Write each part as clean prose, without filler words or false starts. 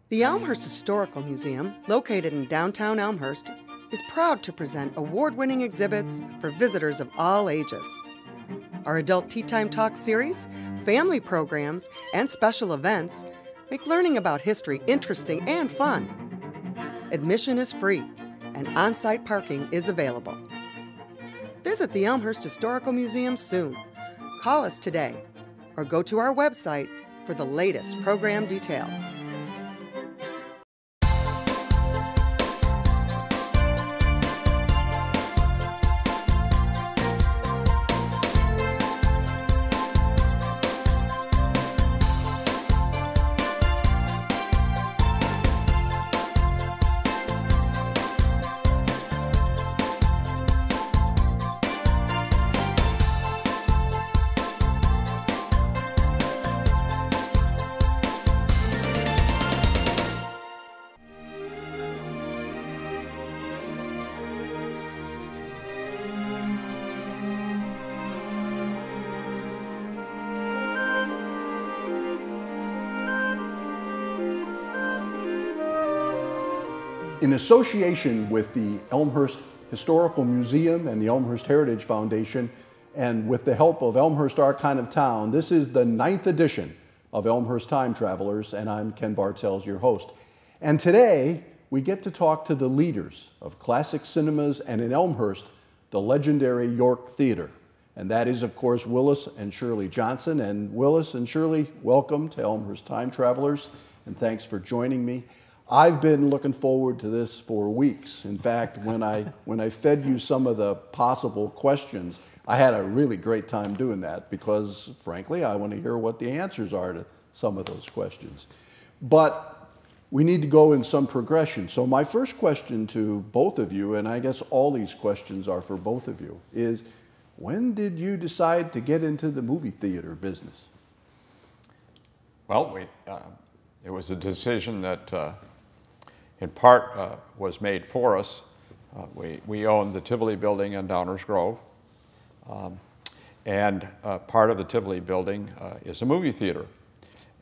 The Elmhurst Historical Museum, located in downtown Elmhurst, is proud to present award-winning exhibits for visitors of all ages. Our Adult Tea Time Talk series, family programs, and special events make learning about history interesting and fun. Admission is free, and on-site parking is available. Visit the Elmhurst Historical Museum soon. Call us today, or go to our website for the latest program details. In association with the Elmhurst Historical Museum and the Elmhurst Heritage Foundation, and with the help of Elmhurst Our Kind of Town, this is the 9th edition of Elmhurst Time Travelers, and I'm Ken Bartels, your host. And today, we get to talk to the leaders of classic cinemas and in Elmhurst, the legendary York Theater. And that is, of course, Willis and Shirley Johnson. And Willis and Shirley, welcome to Elmhurst Time Travelers, and thanks for joining me. I've been looking forward to this for weeks. In fact, when I fed you some of the possible questions, I had a really great time doing that because, frankly, I want to hear what the answers are to some of those questions. But we need to go in some progression. So my first question to both of you, and I guess all these questions are for both of you, is when did you decide to get into the movie theater business? Well, it was a decision that in part was made for us. We owned the Tivoli building in Downers Grove, and part of the Tivoli building is a movie theater.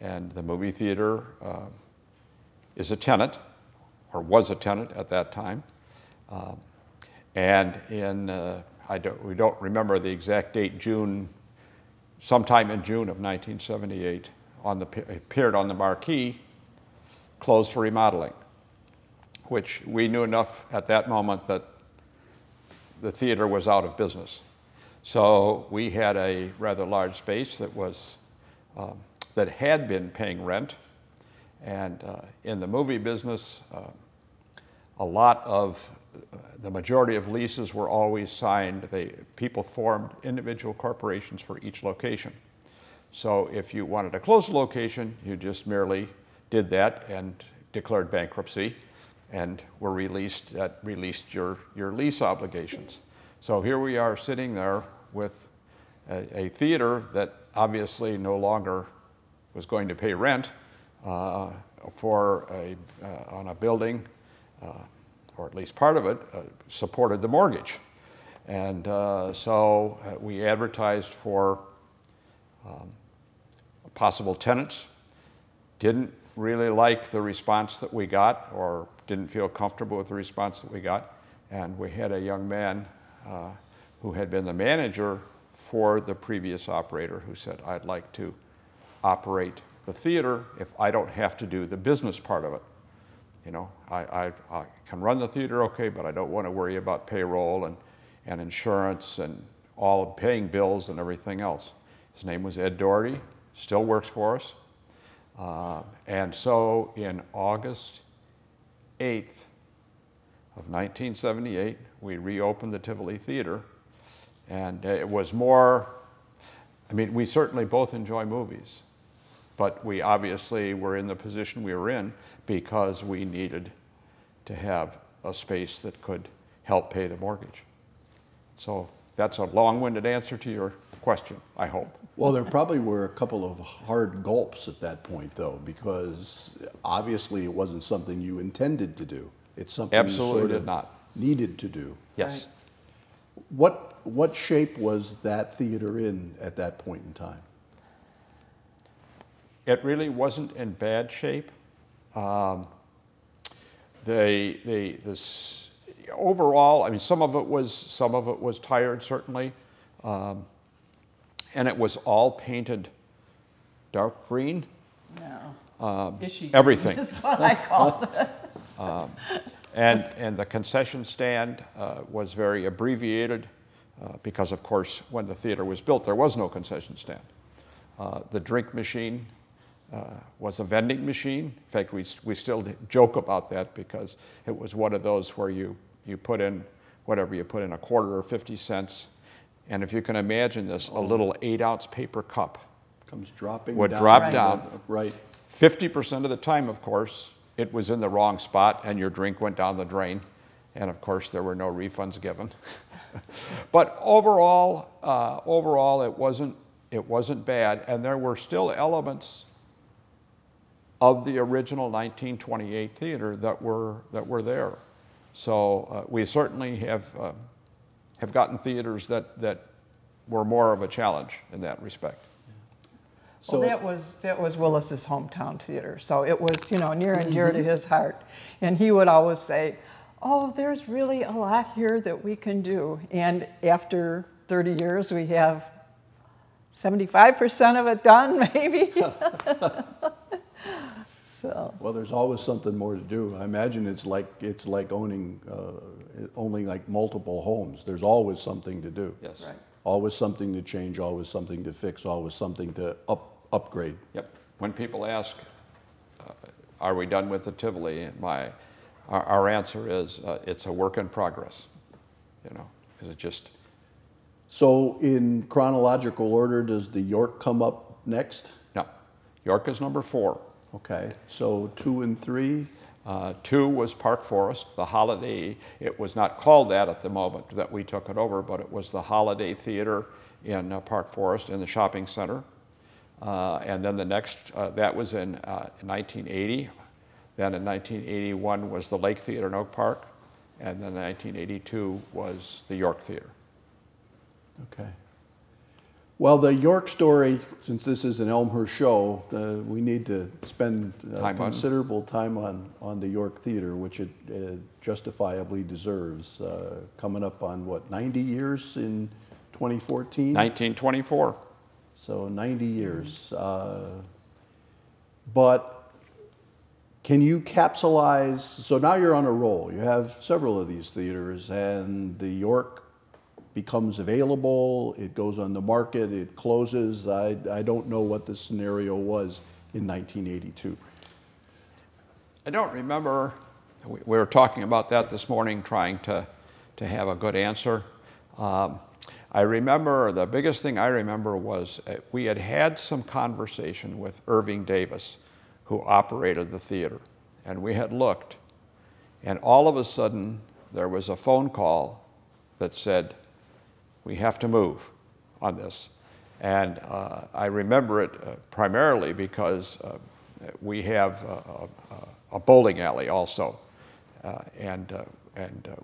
And the movie theater is a tenant, or was a tenant at that time. And in, we don't remember the exact date, sometime in June of 1978, appeared on the marquee, closed for remodeling, which we knew enough at that moment that the theater was out of business. So we had a rather large space that was that had been paying rent, and in the movie business, the majority of leases were always signed. People formed individual corporations for each location. So if you wanted to close a location, you just merely did that and declared bankruptcy, and were released your lease obligations. So here we are sitting there with a theater that obviously no longer was going to pay rent on a building, or at least part of it, supported the mortgage. And so we advertised for possible tenants, didn't really like the response that we got, or didn't feel comfortable with the response that we got. And we had a young man who had been the manager for the previous operator who said, I'd like to operate the theater if I don't have to do the business part of it. You know, I can run the theater okay, but I don't want to worry about payroll and insurance and all of paying bills and everything else. His name was Ed Doherty, still works for us. And so in August 8th of 1978, we reopened the Tivoli Theater. And it was more, I mean, we certainly both enjoy movies, but we obviously were in the position we were in because we needed to have a space that could help pay the mortgage. So that's a long-winded answer to your question, I hope. Well, there probably were a couple of hard gulps at that point, though, because obviously it wasn't something you intended to do. It's something Absolutely you did sort of not. Needed to do. Yes. Right. What shape was that theater in at that point in time? It really wasn't in bad shape. This overall, I mean, some of it was tired, certainly, and it was all painted dark green. No. Everything is what I call it. and the concession stand was very abbreviated because, of course, when the theater was built, there was no concession stand. The drink machine was a vending machine. In fact, we still joke about that because it was one of those where you put in whatever you put in, a quarter or 50 cents. And if you can imagine this, a little 8-ounce paper cup Comes dropping would down. drop down. Right. 50% of the time, of course, it was in the wrong spot and your drink went down the drain. And of course, there were no refunds given. But overall, it wasn't bad. And there were still elements of the original 1928 theater that were there. So we certainly have gotten theaters that were more of a challenge in that respect. Well, that was Willis's hometown theater, so it was, you know, near and dear to his heart. And he would always say, "Oh, there's really a lot here that we can do." And after 30 years, we have 75% of it done, maybe. So. Well, there's always something more to do. I imagine it's like owning like multiple homes. There's always something to do. Yes. Right. Always something to change, always something to fix, always something to upgrade. Yep. When people ask, are we done with the Tivoli? Our answer is, it's a work in progress, you know, because it just... So in chronological order, does the York come up next? No. York is number 4. Okay, so 2 and 3? 2 was Park Forest, the Holiday. It was not called that at the moment that we took it over, but it was the Holiday Theater in Park Forest in the shopping center. And then the next, that was in 1980. Then in 1981 was the Lake Theater in Oak Park. And then 1982 was the York Theater. Okay. Well, the York story, since this is an Elmhurst show, we need to spend considerable time on the York Theater, which it justifiably deserves. Coming up on, what, 90 years in 2014? 1924. So 90 years. But can you capsulize, so now you're on a roll. You have several of these theaters, and the York becomes available, it goes on the market, it closes. I don't know what the scenario was in 1982. I don't remember, we were talking about that this morning, trying to have a good answer. I remember, the biggest thing I remember was we had some conversation with Irving Davis, who operated the theater, and we had looked, and all of a sudden there was a phone call that said, "We have to move on this." And I remember it primarily because we have a bowling alley also. And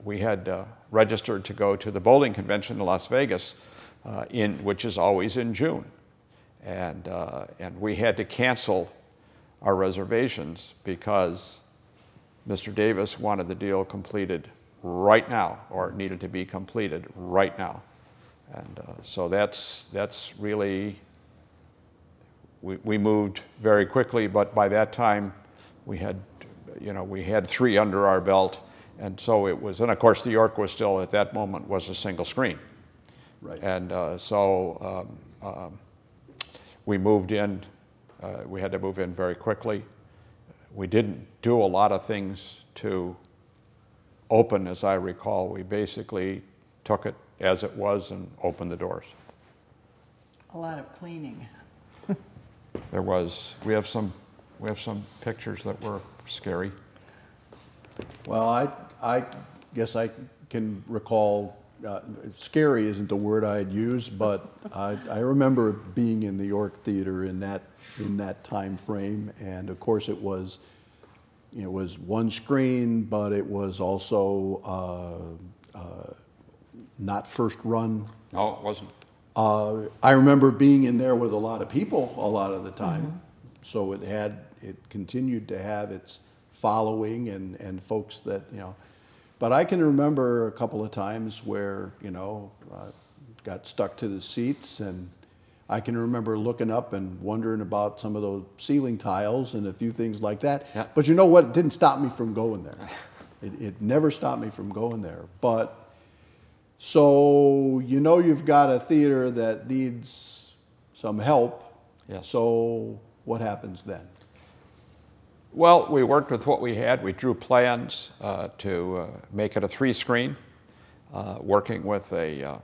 we had registered to go to the bowling convention in Las Vegas, which is always in June. And we had to cancel our reservations because Mr. Davis wanted the deal completed right now, or it needed to be completed right now. And so that's really, we moved very quickly, but by that time we had 3 under our belt, and so it was, and of course the York was still at that moment was a single screen. Right. And so we moved in, we had to move in very quickly. We didn't do a lot of things to open, as I recall. We basically took it as it was and opened the doors. A lot of cleaning. There was, we have some pictures that were scary. Well, I guess I can recall, scary isn't the word I'd use, but I remember being in the York Theater in that time frame, and of course it was one screen, but it was also not first run. No, it wasn't. I remember being in there with a lot of people a lot of the time, so it it continued to have its following and folks that, you know. But I can remember a couple of times where, you know, got stuck to the seats, and I can remember looking up and wondering about some of those ceiling tiles and a few things like that. Yeah. But you know what? It didn't stop me from going there. It never stopped me from going there. But so, you know, you've got a theater that needs some help. Yes. So what happens then? Well, we worked with what we had. We drew plans to make it a 3-screen, working with a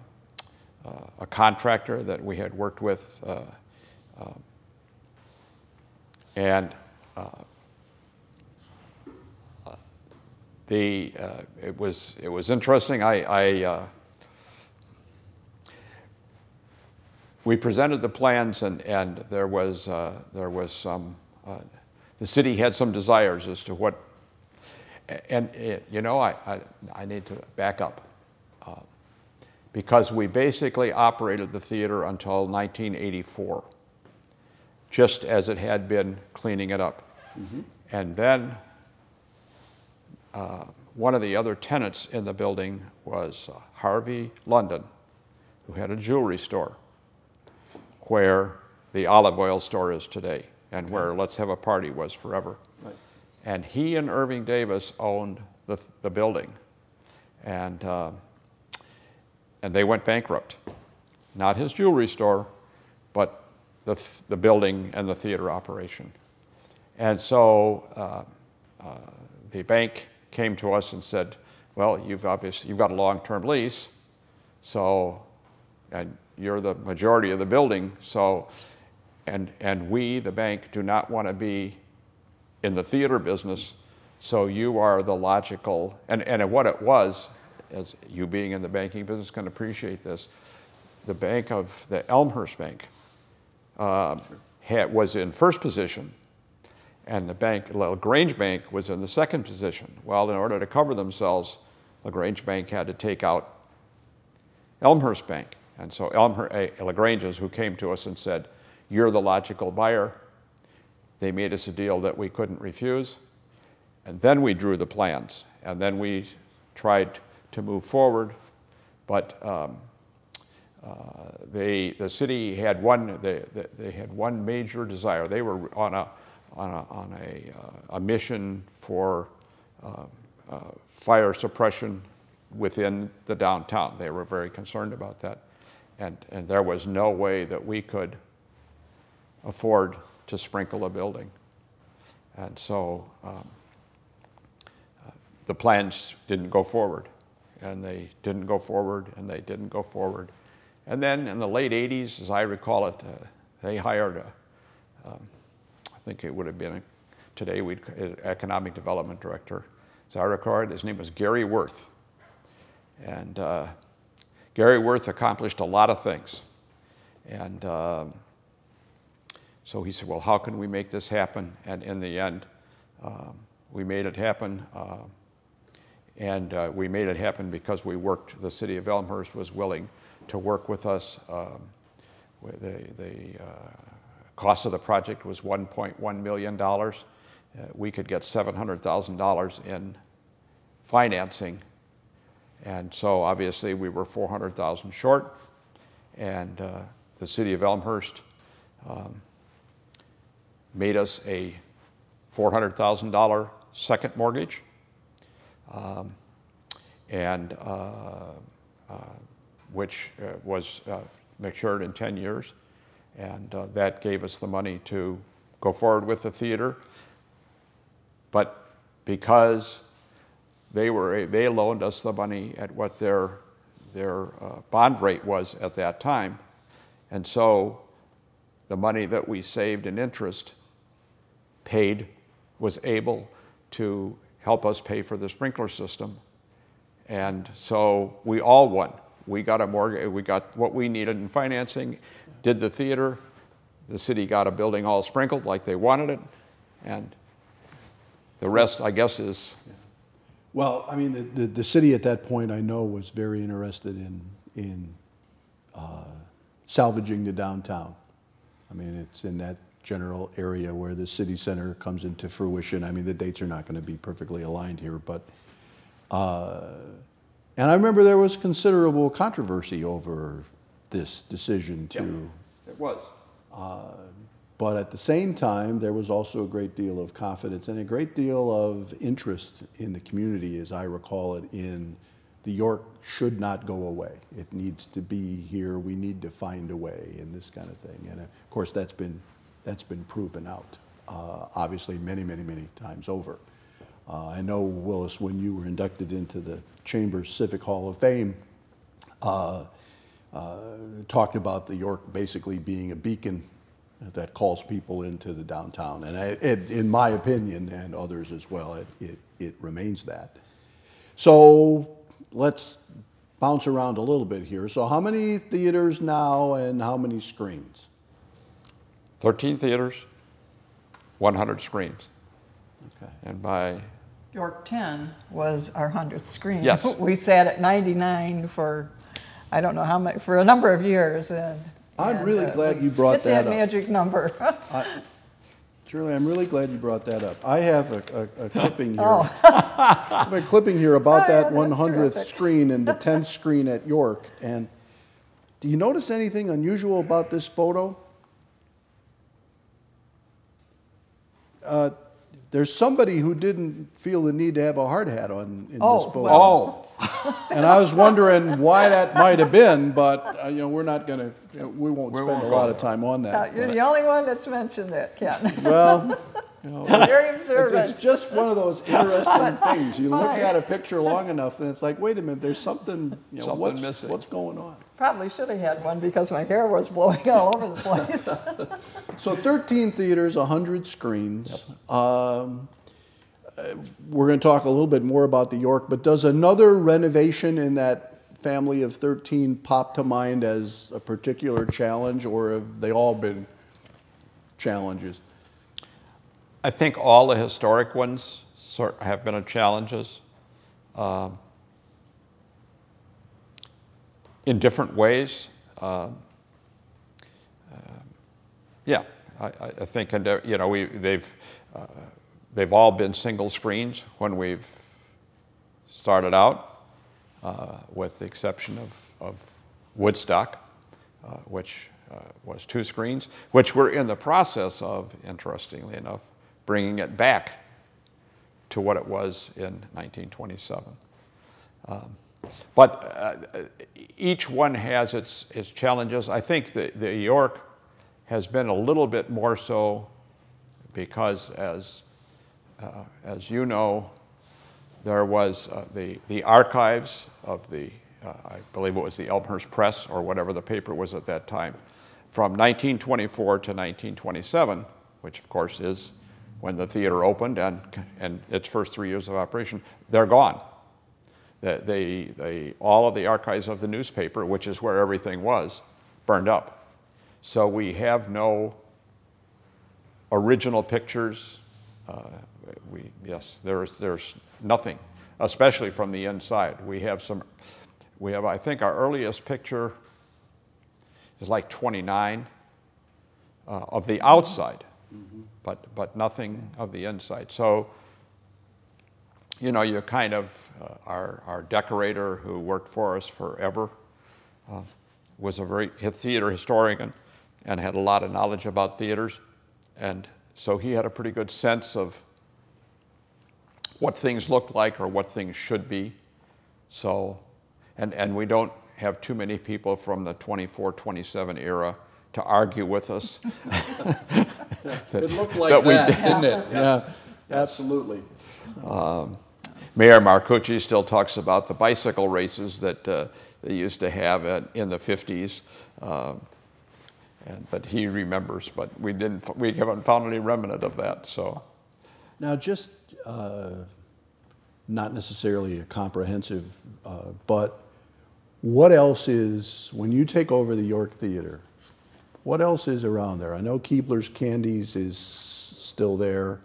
contractor that we had worked with, and it was interesting. We presented the plans, and there was some. The city had some desires as to what, and you know, I need to back up, because we basically operated the theater until 1984, just as it had been cleaning it up. Mm-hmm. And then one of the other tenants in the building was Harvey London, who had a jewelry store where the olive oil store is today, and where Let's Have a Party was forever. Right. And he and Irving Davis owned the building, and they went bankrupt. Not his jewelry store, but the building and the theater operation. And so the bank came to us and said, well, you've got a long-term lease, so, and you're the majority of the building, so, and we, the bank, do not want to be in the theater business, so you are the logical, and what it was, as you being in the banking business can appreciate this, the Elmhurst Bank was in first position, and the LaGrange Bank was in the second position. Well, in order to cover themselves, LaGrange Bank had to take out Elmhurst Bank. And so LaGrange's, who came to us and said, you're the logical buyer. They made us a deal that we couldn't refuse. And then we drew the plans. And then we tried to move forward. But the city had they had one major desire. They were on a mission for fire suppression within the downtown. They were very concerned about that. And there was no way that we could afford to sprinkle a building. And so the plans didn't go forward. And they didn't go forward, and they didn't go forward. And then in the late 80s, as I recall it, they hired I think it would have been today economic development director. As I recall it, his name was Gary Worth. And Gary Worth accomplished a lot of things. And so he said, well, how can we make this happen? And in the end, we made it happen. And we made it happen because the city of Elmhurst was willing to work with us. The cost of the project was $1.1 million. We could get $700,000 in financing. And so obviously we were $400,000 short. And the city of Elmhurst made us a $400,000 second mortgage. Which was matured in 10 years. And that gave us the money to go forward with the theater. But because they loaned us the money at what their bond rate was at that time, and so the money that we saved in interest was able to help us pay for the sprinkler system. And so we all won. We got a mortgage, we got what we needed in financing, did the theater, the city got a building all sprinkled like they wanted it, and the rest, I guess, is... Well, I mean, the city at that point, I know, was very interested in salvaging the downtown. I mean, it's in that general area where the city center comes into fruition. I mean, the dates are not going to be perfectly aligned here, but, and I remember there was considerable controversy over this decision to. Yeah, it was. But at the same time, there was also a great deal of confidence and a great deal of interest in the community, as I recall it, in the York should not go away. It needs to be here. We need to find a way, and this kind of thing. And of course, that's been proven out, obviously, many, many, many times over. I know, Willis, when you were inducted into the Chamber's Civic Hall of Fame, talked about the York basically being a beacon that calls people into the downtown. And in my opinion, and others as well, it remains that. So let's bounce around a little bit here. So how many theaters now and how many screens? 13 theaters, 100 screens. Okay. And by York 10 was our 100th screen. Yes. We sat at 99 for, I don't know how much, for a number of years. I'm really glad you brought that up. Hit that magic number. Shirley, I'm really glad you brought that up. I have a clipping here. Oh. I have a clipping here about that yeah, 100th terrific. screen and the 10th screen at York. And do you notice anything unusual about this photo? There's somebody who didn't feel the need to have a hard hat on in this photo. oh, And I was wondering why that might have been, but you know, we're not going to, we won't spend a lot of time on that. You're the only one that's mentioned that, Ken. Well, you know, Very observant. it's just one of those interesting things. You look at a picture long enough, and it's like, wait a minute, there's something, you know, Something missing. what's going on? Probably should have had one because my hair was blowing all over the place. So 13 theaters, 100 screens. We're going to talk a little bit more about the York, but does another renovation in that family of 13 pop to mind as a particular challenge, or have they all been challenges? I think all the historic ones have been challenges in different ways. Yeah, I think, and you know, they've all been single screens when we've started out, with the exception of Woodstock, which was 2 screens, which we're in the process of, interestingly enough, bringing it back to what it was in 1927. But each one has its challenges. I think the York has been a little bit more so because, as you know, there was the archives of the, I believe it was the Elmhurst Press or whatever the paper was at that time, from 1924 to 1927, which of course is when the theater opened and its first 3 years of operation. They're gone. All of the archives of the newspaper, which is where everything was, burned up. So we have no original pictures. Yes, there's nothing, especially from the inside. We have, I think our earliest picture is like 29 of the outside, but nothing of the inside. So, you know, you kind of, our decorator who worked for us forever was a very theater historian and had a lot of knowledge about theaters. And so he had a pretty good sense of what things looked like or what things should be. So, and we don't have too many people from the 24-27 era to argue with us. It looked like that, didn't it? Yeah, absolutely. Mayor Marcucci still talks about the bicycle races that they used to have in the 50s. But he remembers, but we haven't found any remnant of that. So now, just not necessarily a comprehensive, but what else is, when you take over the York Theater, what else is around there? I know Keebler's Candies is still there.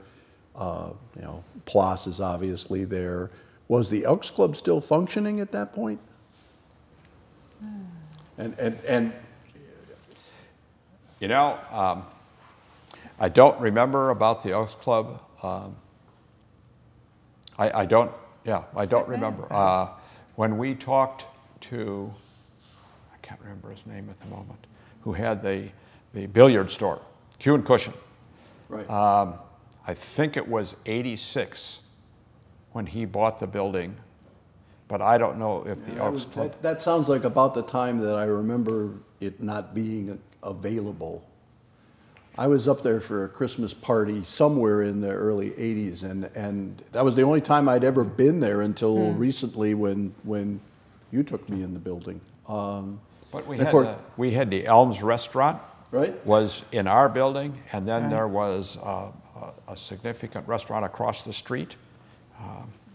You know, Ploss is obviously there. Was the Elks Club still functioning at that point? And you know, I don't remember about the Elks Club. I don't remember. When we talked to, I can't remember his name at the moment, who had the billiard store, Q and Cushion. Right. I think it was '86 when he bought the building, but I don't know if the Elks Club. That sounds like about the time that I remember it not being available. I was up there for a Christmas party somewhere in the early '80s, and that was the only time I'd ever been there until recently when you took me in the building. But we had the Elms Restaurant, right? Was in our building, and then there was a significant restaurant across the street.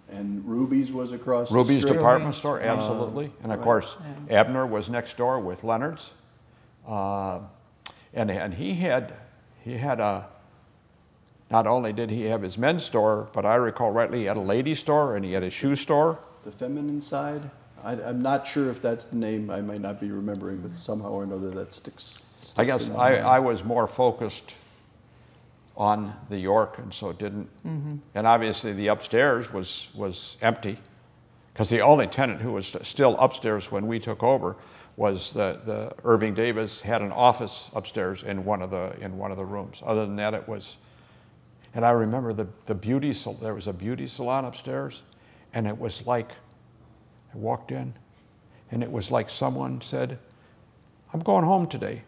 And Ruby's was across Ruby's the street. department store, absolutely. And of course, Abner was next door with Leonard's. And he had a, not only did he have his men's store, but I recall rightly, he had a ladies' store and he had a shoe store. The feminine side? I'm not sure if that's the name. I might not be remembering, but somehow or another that sticks I guess I was more focused on the York, and so didn't. And obviously the upstairs was empty, because the only tenant who was still upstairs when we took over was the Irving Davis had an office upstairs in one of the rooms. Other than that, it was. And I remember there was a beauty salon upstairs, and it was like I walked in, and it was like someone said, "I'm going home today,"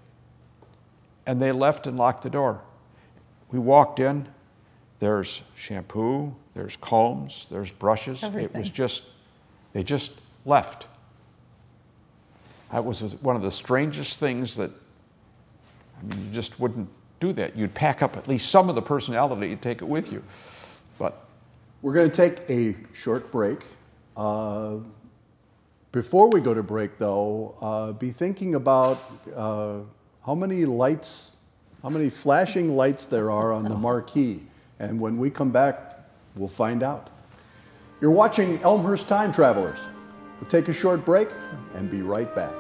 and they left and locked the door. We walked in, there's shampoo, there's combs, there's brushes. Everything. It was just, they just left. That was one of the strangest things that, I mean, you just wouldn't do that. You'd pack up at least some of the personality, you'd take it with you. But we're going to take a short break. Before we go to break, though, be thinking about how many flashing lights there are on the marquee. And when we come back, we'll find out. You're watching Elmhurst Time Travelers. We'll take a short break and be right back.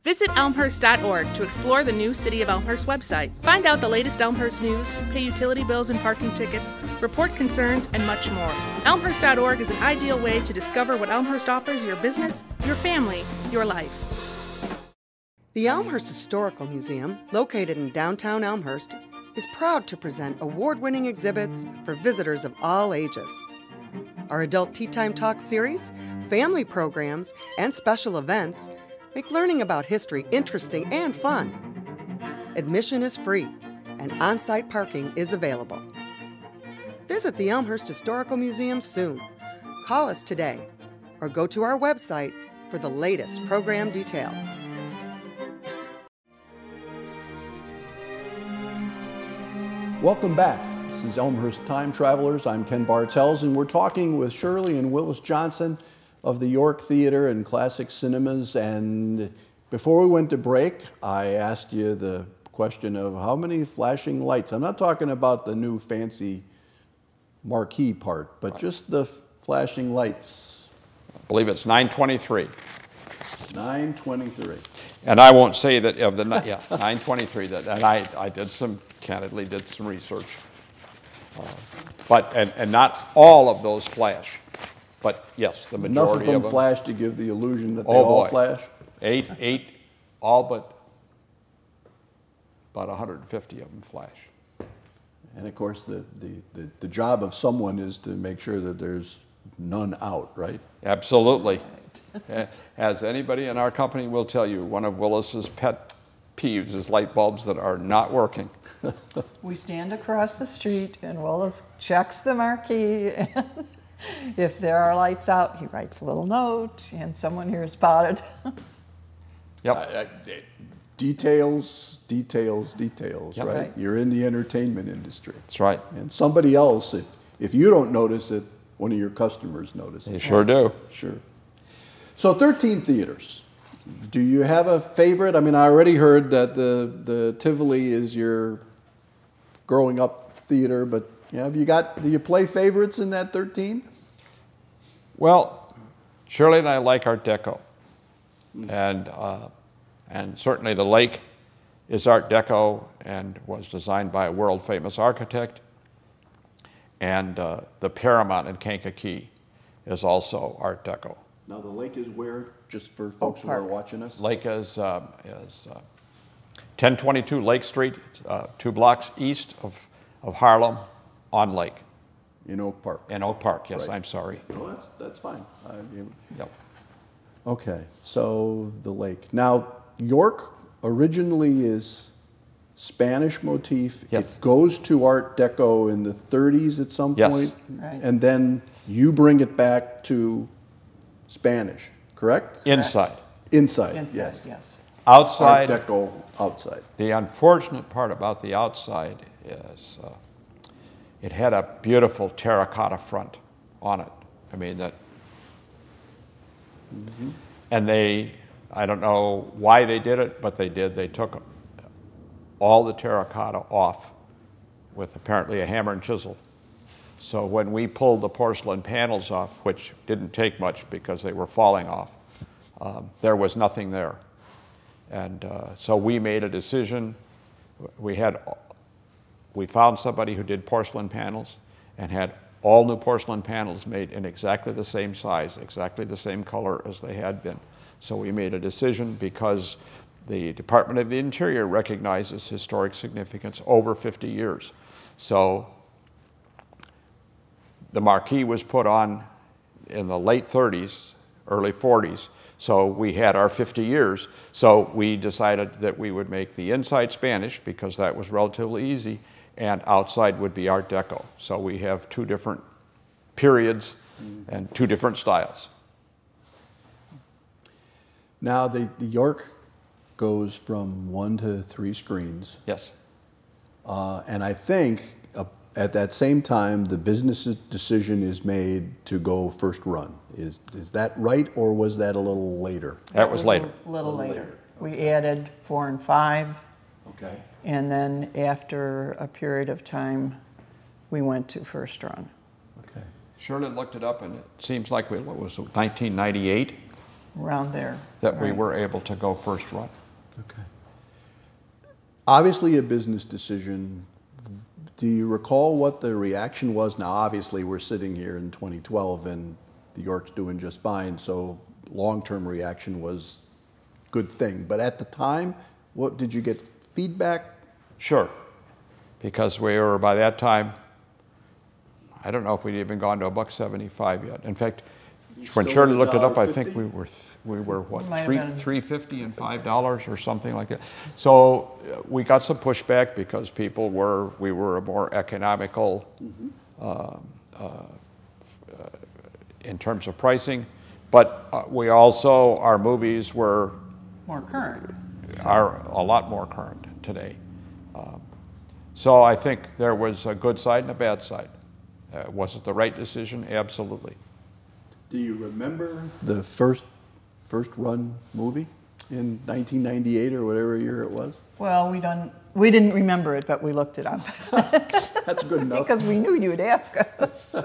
Visit elmhurst.org to explore the new City of Elmhurst website. Find out the latest Elmhurst news, pay utility bills and parking tickets, report concerns, and much more. Elmhurst.org is an ideal way to discover what Elmhurst offers your business, your family, your life. The Elmhurst Historical Museum, located in downtown Elmhurst, is proud to present award-winning exhibits for visitors of all ages. Our Adult Tea Time Talk series, family programs, and special events make learning about history interesting and fun. Admission is free, and on-site parking is available. Visit the Elmhurst Historical Museum soon. Call us today, or go to our website for the latest program details. Welcome back. This is Elmhurst Time Travelers. I'm Ken Bartels, and we're talking with Shirley and Willis Johnson of the York Theater and Classic Cinemas. And before we went to break, I asked you the question of how many flashing lights. I'm not talking about the new fancy marquee part, but just the flashing lights. I believe it's 923. 923. And I won't say that of the, 923, and I candidly did some research. And not all of those flash. But yes, the majority Enough of them flash to give the illusion that they Oh, all boy. flash? Eight, all but about 150 of them flash. And of course, the job of someone is to make sure that there's none out, right? Absolutely. As anybody in our company will tell you, one of Willis's pet peeves is light bulbs that are not working. We stand across the street and Willis checks the marquee, and if there are lights out, he writes a little note and someone hears about it. Yep. Details, Yep. right? Right. You're in the entertainment industry. That's right. And somebody else, if you don't notice it, one of your customers notices. They sure do. Sure. So 13 theaters. Do you have a favorite? I mean, I already heard that the Tivoli is your growing up theater, but do you play favorites in that 13? Well, Shirley and I like Art Deco. And certainly the lake is Art Deco and was designed by a world-famous architect. And the Paramount in Kankakee is also Art Deco. Now the lake is where, just for folks who are watching us? Lake is 1022 Lake Street, 2 blocks east of Harlem on Lake. In Oak Park. In Oak Park, yes, Right. I'm sorry. No, that's fine. Yep. Okay, so the lake. Now, York originally is Spanish motif. Yes. It goes to Art Deco in the 30s at some Yes. point. Right. And then you bring it back to Spanish, correct? Inside. Inside, Inside, yes. yes. Outside, Art Deco outside. the unfortunate part about the outside is it had a beautiful terracotta front on it. I mean, that. And I don't know why they did it, but they did. They took all the terracotta off with apparently a hammer and chisel. So when we pulled the porcelain panels off, which didn't take much because they were falling off, there was nothing there. And so we made a decision. We found somebody who did porcelain panels and had all new porcelain panels made in exactly the same size, exactly the same color as they had been. So we made a decision because the Department of the Interior recognizes historic significance over 50 years. So the marquee was put on in the late 30s, early 40s. So we had our 50 years. So we decided that we would make the inside Spanish because that was relatively easy, and outside would be Art Deco. So we have 2 different periods and 2 different styles. Now, the York goes from 1 to 3 screens. Yes. And I think at that same time, the business decision is made to go first run. Is that right, or was that a little later? That was later. A little later. We added 4 and 5. Okay. And then after a period of time, we went to first run. Okay. Shirley looked it up, and it seems like it was 1998 Around there. that we Right. were able to go first run. Okay. Obviously a business decision. Do you recall what the reaction was? Now, obviously, we're sitting here in 2012, and the York's doing just fine, so long-term reaction was good thing. But at the time, what did you get feedback? Sure, because we were, by that time, I don't know if we'd even gone to $1.75 yet. In fact, when still Shirley at looked it up, I $1.50? think we were what, Might have been. $3.50 and $5 or something like that. So we got some pushback because we were a more economical in terms of pricing, but we also, our movies were More current. are a lot more current today. So I think there was a good side and a bad side. Was it the right decision? Absolutely. Do you remember the first run movie in 1998 or whatever year it was? Well, we didn't remember it, but we looked it up. That's good enough. Because we knew you'd ask us.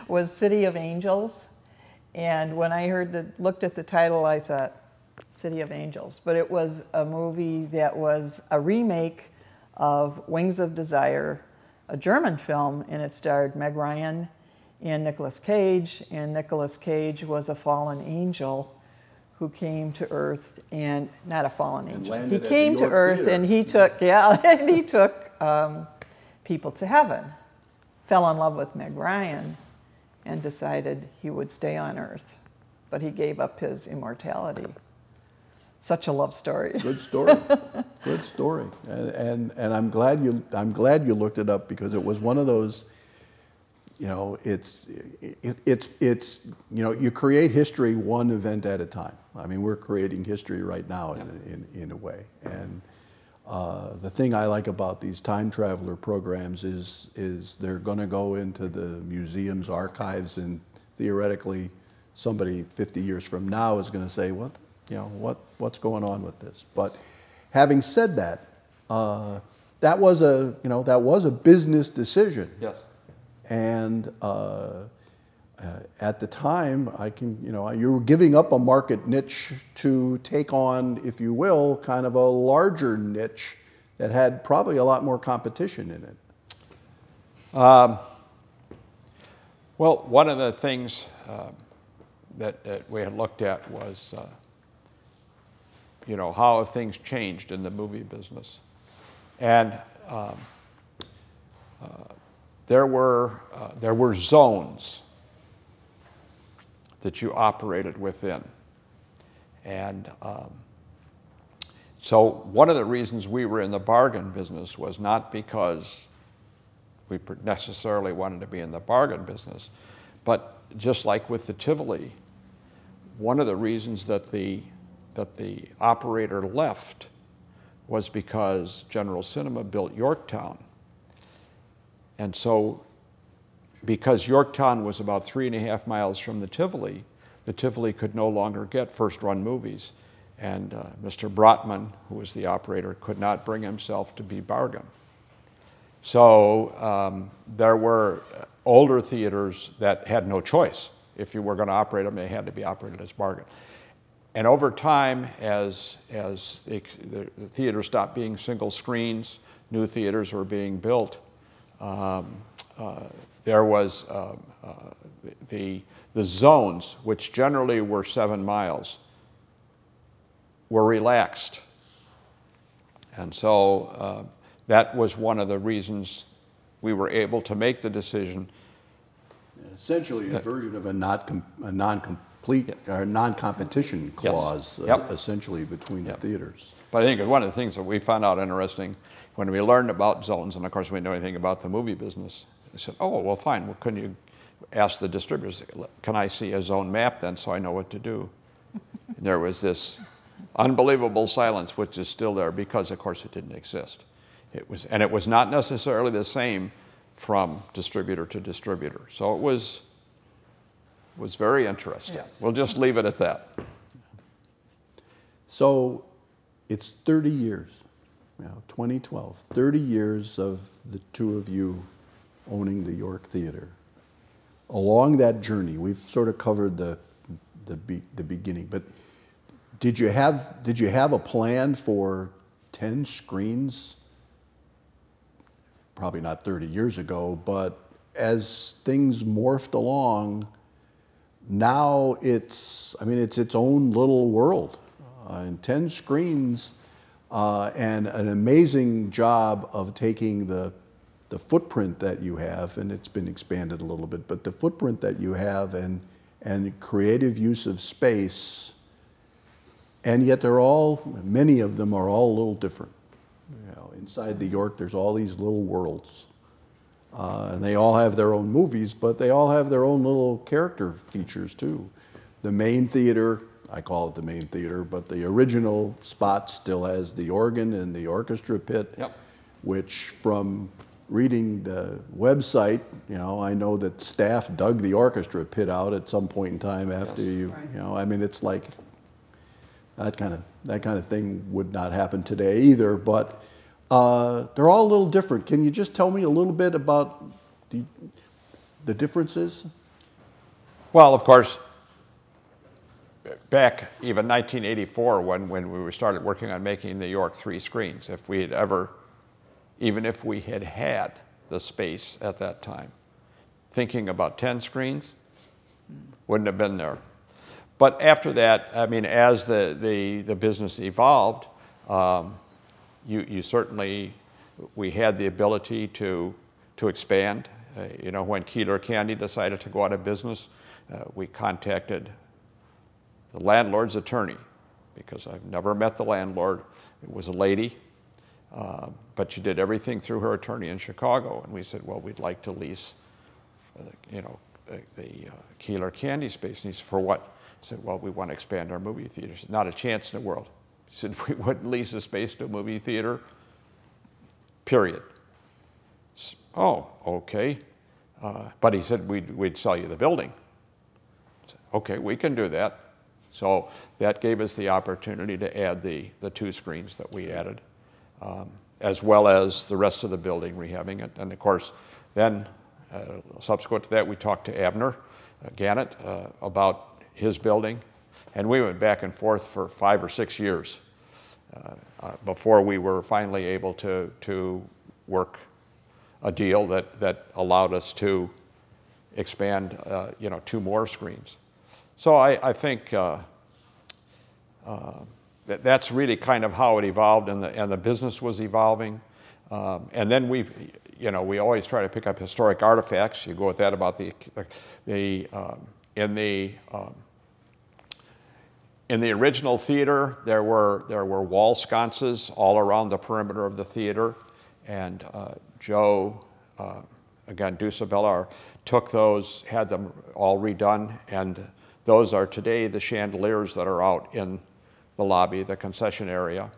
Was City of Angels. And when I looked at the title, I thought, City of Angels. But it was a movie that was a remake of Wings of Desire, a German film, and it starred Meg Ryan and Nicolas Cage. And Nicolas Cage was a fallen angel who came to Earth, and not a fallen angel. He came to Earth Theater. And he took, and he took people to heaven. Fell in love with Meg Ryan and decided he would stay on Earth, but he gave up his immortality. Such a love story. Good story. Good story. And I'm glad you looked it up, because it was one of those, you know, it's you know, you create history one event at a time. I mean, we're creating history right now in a way. And the thing I like about these time traveler programs is they're going to go into the museum's archives, and theoretically somebody 50 years from now is going to say, what's going on with this? But having said that, that was a business decision. Yes. And at the time, you were giving up a market niche to take on, if you will, kind of a larger niche that had probably a lot more competition in it. Well, one of the things that we had looked at was, how have things changed in the movie business? And there were zones that you operated within. And so one of the reasons we were in the bargain business was not because we necessarily wanted to be in the bargain business, but just like with the Tivoli, one of the reasons that the operator left was because General Cinema built Yorktown. And so because Yorktown was about 3.5 miles from the Tivoli could no longer get first-run movies. And Mr. Brotman, who was the operator, could not bring himself to be bargain. So there were older theaters that had no choice. If you were going to operate them, they had to be operated as bargain. And over time, as the theaters stopped being single screens, new theaters were being built, there was the zones, which generally were 7 miles, were relaxed. And so that was one of the reasons we were able to make the decision. Essentially a version of a non-competition clause, essentially, between the theaters. But I think one of the things that we found out interesting when we learned about zones, and of course we didn't know anything about the movie business, I said, oh, well, fine, well, couldn't you ask the distributors, can I see a zone map then so I know what to do? And there was this unbelievable silence, which is still there because, of course, it didn't exist. And it was not necessarily the same from distributor to distributor. So it was very interesting. Yes. We'll just leave it at that. So it's 30 years, 2012, 30 years of the two of you owning the York Theater. Along that journey, we've sort of covered the beginning, but did you have a plan for 10 screens? Probably not 30 years ago, but as things morphed along, now it's its own little world. And 10 screens and an amazing job of taking the footprint that you have, and it's been expanded a little bit, but the footprint that you have and creative use of space, and yet many of them are all a little different. Inside the York, there's all these little worlds. And they all have their own movies, but they all have their own little character features too. The main theater, I call it the main theater, but the original spot still has the organ and the orchestra pit, which from reading the website, I know that staff dug the orchestra pit out at some point in time after it's like that kind of thing would not happen today either, but they're all a little different. Can you just tell me a little bit about the differences? Well, of course, back even 1984 when we started working on making the York 3 screens, even if we had the space at that time, thinking about 10 screens wouldn't have been there. But after that, as the business evolved, we had the ability to expand. When Keeler Candy decided to go out of business, we contacted the landlord's attorney, because I've never met the landlord. It was a lady, but she did everything through her attorney in Chicago. And we said, well, we'd like to lease, the Keeler Candy space. And he said, for what? I said, well, we want to expand our movie theater. He said, not a chance in the world. He said, we wouldn't lease a space to a movie theater, period. Oh, okay. But he said, we'd sell you the building. I said, okay, we can do that. So that gave us the opportunity to add the 2 screens that we added, as well as the rest of the building, rehabbing it. And of course, then subsequent to that, we talked to Abner Gannett about his building, and we went back and forth for 5 or 6 years before we were finally able to work a deal that allowed us to expand, 2 more screens. So I think that's really kind of how it evolved, and the business was evolving. And then we always try to pick up historic artifacts. You go with that about in the original theater, there were wall sconces all around the perimeter of the theater, and Joe, again, Dusabella, took those, had them all redone, and those are today the chandeliers that are out in the lobby, the concession area.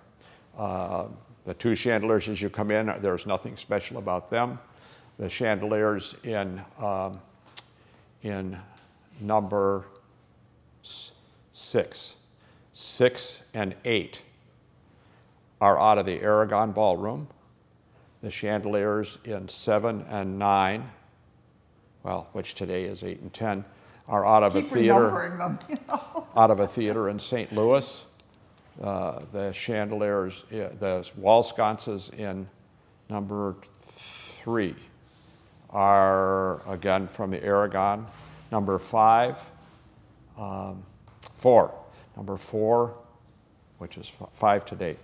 The 2 chandeliers as you come in, there's nothing special about them. The chandeliers in number 6 and 8 are out of the Aragon Ballroom. The chandeliers in 7 and 9, well, which today is 8 and 10, are out of a theater. Them, out of a theater in St. Louis. The chandeliers, the wall sconces in number 3 are again from the Aragon. Number 4, number 4, which is 5 today.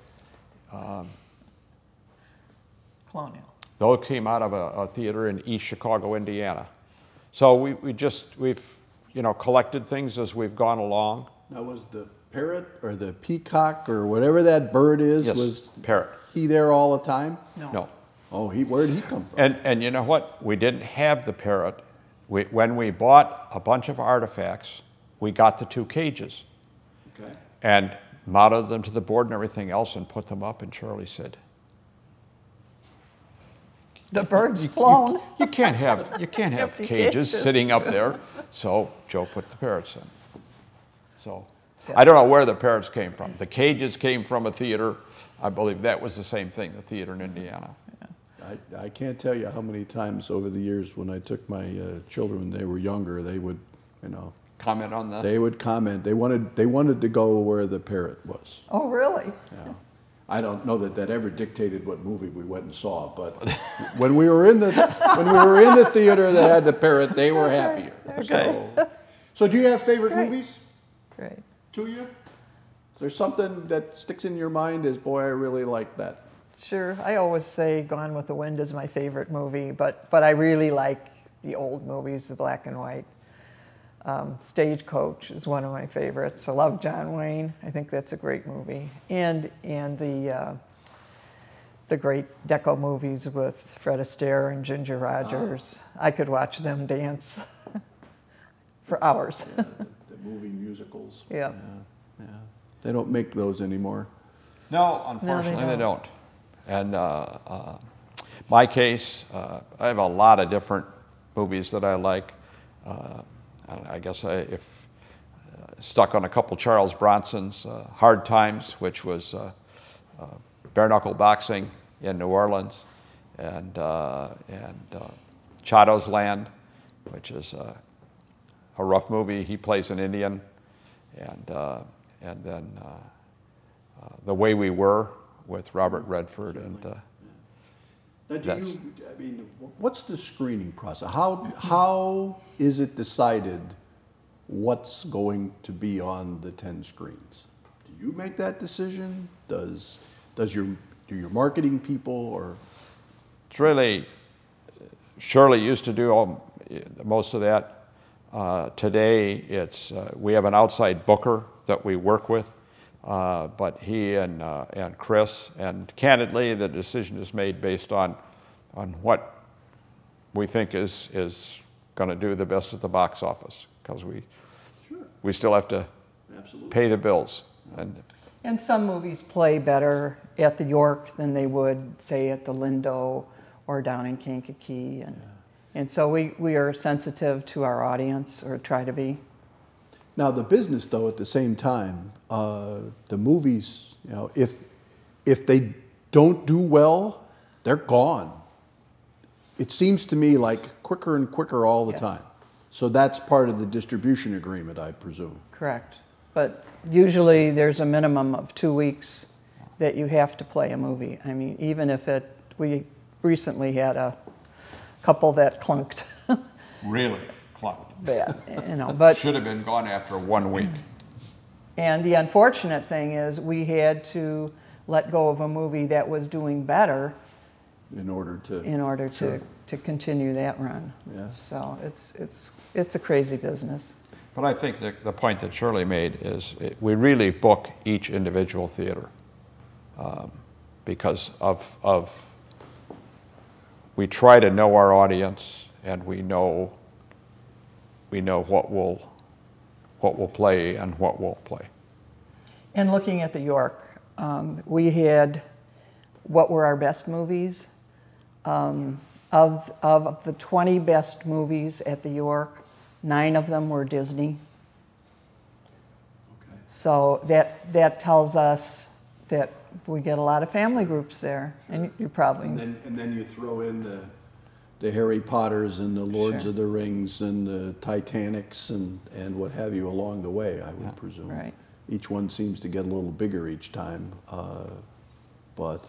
Colonial. Those came out of a theater in East Chicago, Indiana. So we've collected things as we've gone along. Now, was the parrot or the peacock or whatever that bird is, yes, was parrot. He there all the time? No. Oh, where did he come from? And you know what? We didn't have the parrot. When we bought a bunch of artifacts, we got the 2 cages. Okay. And mounted them to the board and everything else and put them up, and Charlie said, the bird's flown. You can't have cages sitting up there. So Joe put the parrots in. So yes. I don't know where the parrots came from. The cages came from a theater. I believe that was the same thing, the theater in Indiana. Yeah. I can't tell you how many times over the years when I took my children when they were younger, they would, comment on that. They would comment. They wanted to go where the parrot was. Oh, really? Yeah. I don't know that ever dictated what movie we went and saw, but when we were in the theater that had the parrot, they were happier. Okay. So do you have favorite movies? Great. To you? Is there something that sticks in your mind as, boy, I really like that? Sure. I always say Gone with the Wind is my favorite movie, but I really like the old movies, the black and white. Stagecoach is one of my favorites. I love John Wayne. I think that's a great movie. And the great Deco movies with Fred Astaire and Ginger Rogers. I could watch them dance for hours. Yeah, the movie musicals. Yeah. They don't make those anymore. No, unfortunately they don't. And my case, I have a lot of different movies that I like. I guess if stuck on a couple Charles Bronson's, Hard Times, which was bare knuckle boxing in New Orleans, and Chado's Land, which is a rough movie. He plays an Indian, and then The Way We Were with Robert Redford. Now, what's the screening process? How is it decided what's going to be on the 10 screens? Do you make that decision? Do your marketing people, or? It's really, Shirley used to do most of that. Today, we have an outside booker that we work with, but he and Chris, and candidly, the decision is made based on what we think is going to do the best at the box office, because we still have to pay the bills. And some movies play better at the York than they would, say, at the Lindo or down in Kankakee, and so we are sensitive to our audience, or try to be. Now, the business, though, at the same time, the movies, if they don't do well, they're gone. It seems to me like quicker and quicker all the time. So that's part of the distribution agreement, I presume. Correct. But usually there's a minimum of 2 weeks that you have to play a movie. I mean, even if we recently had a couple that clunked. Really clunked. Bad, but should have been gone after 1 week. And the unfortunate thing is we had to let go of a movie that was doing better in order to continue that run. Yeah. So it's a crazy business. But I think the point that Shirley made is we really book each individual theater because we try to know our audience, and we know what will play and what won't play. And looking at the York, we had what were our best movies. Of the 20 best movies at the York, 9 of them were Disney. Okay. So that tells us that we get a lot of family groups there, and you probably. And then you throw in the Harry Potters and the Lords of the Rings and the Titanics and what have you along the way, I would presume. Right. Each one seems to get a little bigger each time, but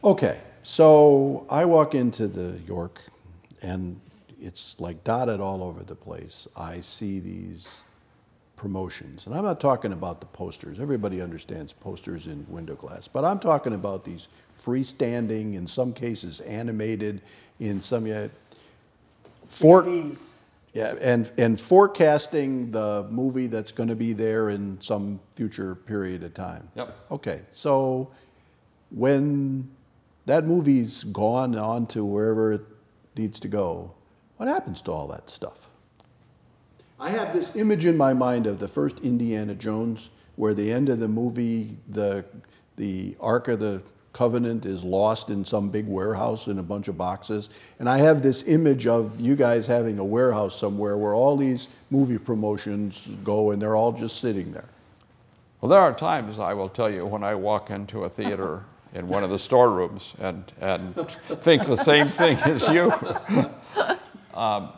okay. So I walk into the York, and it's like dotted all over the place. I see these promotions, and I'm not talking about the posters. Everybody understands posters in window glass, but I'm talking about these freestanding, in some cases animated, in some and forecasting the movie that's going to be there in some future period of time. Yep. Okay, so when that movie's gone on to wherever it needs to go, what happens to all that stuff? I have this image in my mind of the first Indiana Jones, where the end of the movie, the Ark of the Covenant is lost in some big warehouse in a bunch of boxes. And I have this image of you guys having a warehouse somewhere where all these movie promotions go, and they're all just sitting there. Well, there are times, I will tell you, when I walk into a theater in one of the storerooms and think the same thing as you. A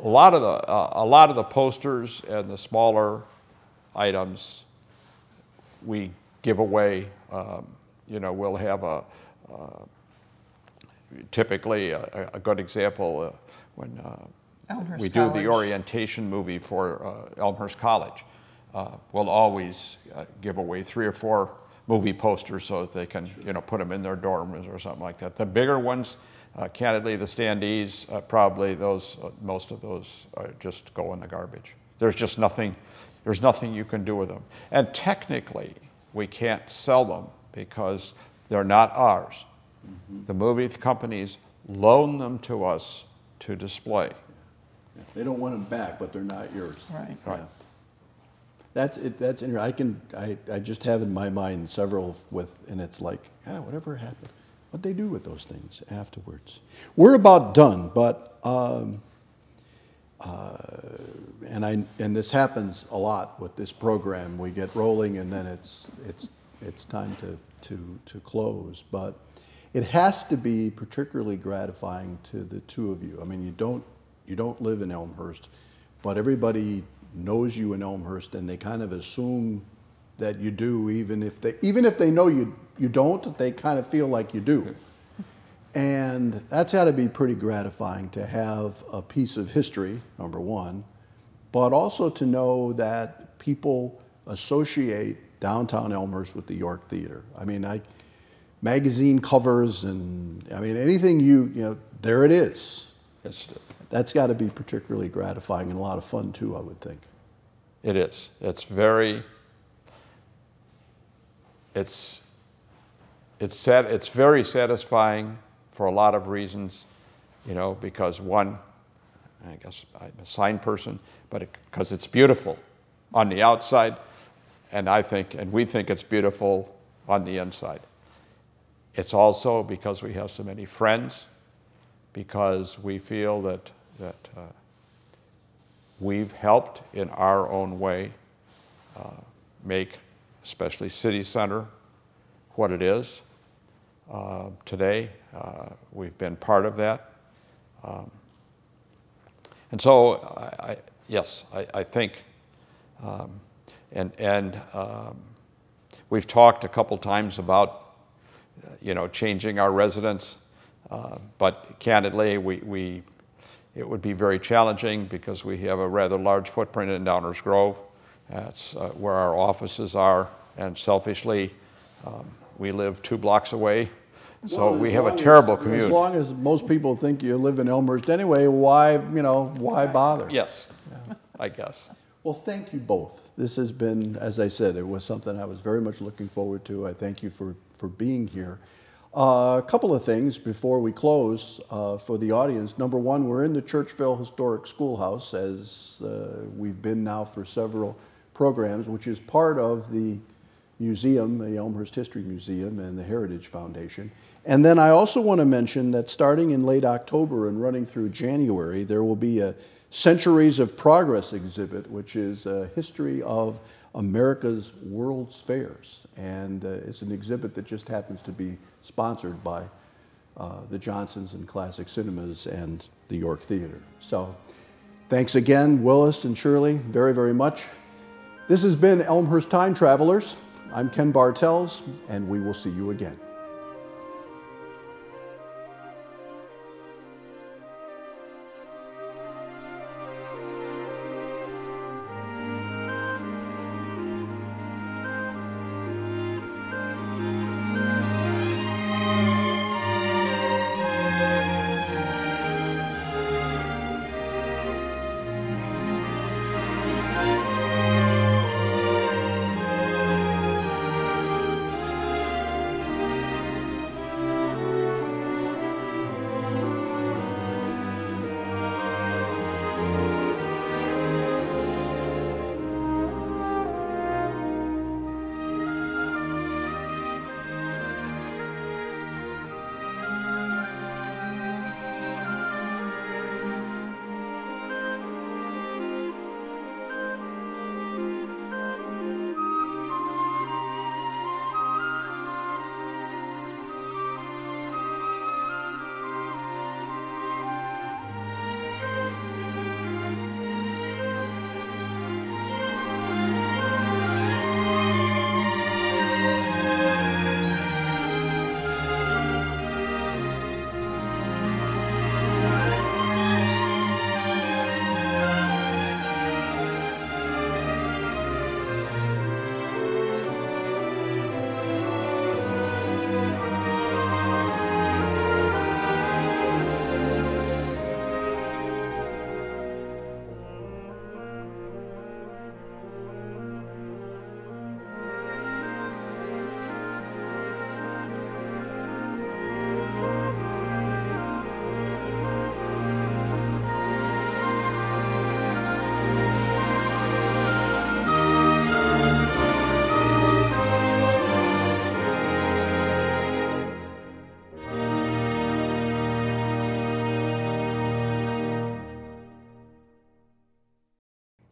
lot of the posters and the smaller items we give away. We'll have typically a good example when we do the orientation movie for Elmhurst College. We'll always give away 3 or 4 movie posters so that they can, put them in their dorms or something like that. The bigger ones, candidly, the standees, probably most of those just go in the garbage. There's just nothing you can do with them. And technically, we can't sell them because they're not ours. Mm-hmm. The movie companies loan them to us to display. They don't want them back, but they're not yours. Right. Right. Yeah. That's interesting. I just have in my mind several and it's like, whatever happened? What'd they do with those things afterwards? We're about done, but and this happens a lot with this program. We get rolling, and then it's time to close. But it has to be particularly gratifying to the two of you. I mean, you don't live in Elmhurst, but everybody knows you in Elmhurst, and they kind of assume that you do, even if they know you don't, they kind of feel like you do. And that's got to be pretty gratifying to have a piece of history, number one, but also to know that people associate downtown Elmhurst with the York Theater. I mean, magazine covers and, anything there it is. Yes, it is. That's got to be particularly gratifying and a lot of fun too, I would think. It is. It's very satisfying for a lot of reasons, because one, I guess I'm a sign person, but because it's beautiful on the outside, and we think it's beautiful on the inside. It's also because we have so many friends, because we feel that we've helped in our own way make, especially City Center, what it is today. We've been part of that. And so, yes, I think, we've talked a couple times about, changing our residence, but candidly, it would be very challenging because we have a rather large footprint in Downers Grove. That's where our offices are, and selfishly, we live 2 blocks away. So we have a terrible commute. As long as most people think you live in Elmhurst anyway, why bother? Yes, yeah, I guess. Well, thank you both. This has been, as I said, it was something I was very much looking forward to. I thank you for being here. A couple of things before we close for the audience. Number one, we're in the Churchville Historic Schoolhouse, as we've been now for several programs, which is part of the museum, the Elmhurst History Museum and the Heritage Foundation. And then I also want to mention that starting in late October and running through January, there will be a Centuries of Progress exhibit, which is a history of America's World's Fairs. And it's an exhibit that just happens to be sponsored by the Johnsons and Classic Cinemas and the York Theater. So thanks again, Willis and Shirley, very, very much. This has been Elmhurst Time Travelers. I'm Ken Bartels, and we will see you again.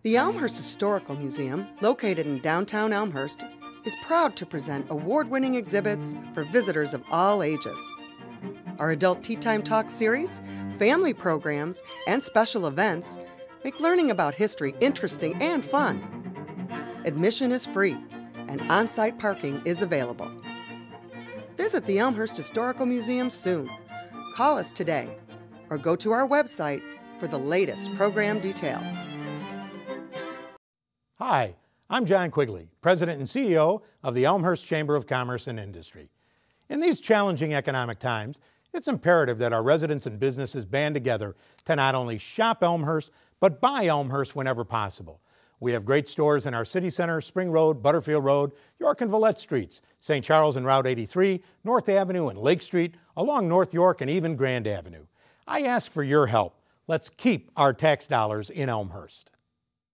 The Elmhurst Historical Museum, located in downtown Elmhurst, is proud to present award-winning exhibits for visitors of all ages. Our adult Tea Time Talk series, family programs, and special events make learning about history interesting and fun. Admission is free, and on-site parking is available. Visit the Elmhurst Historical Museum soon. Call us today, or go to our website for the latest program details. Hi, I'm John Quigley, President and CEO of the Elmhurst Chamber of Commerce and Industry. In these challenging economic times, it's imperative that our residents and businesses band together to not only shop Elmhurst, but buy Elmhurst whenever possible. We have great stores in our city center, Spring Road, Butterfield Road, York and Villette Streets, St. Charles and Route 83, North Avenue and Lake Street, along North York and even Grand Avenue. I ask for your help. Let's keep our tax dollars in Elmhurst.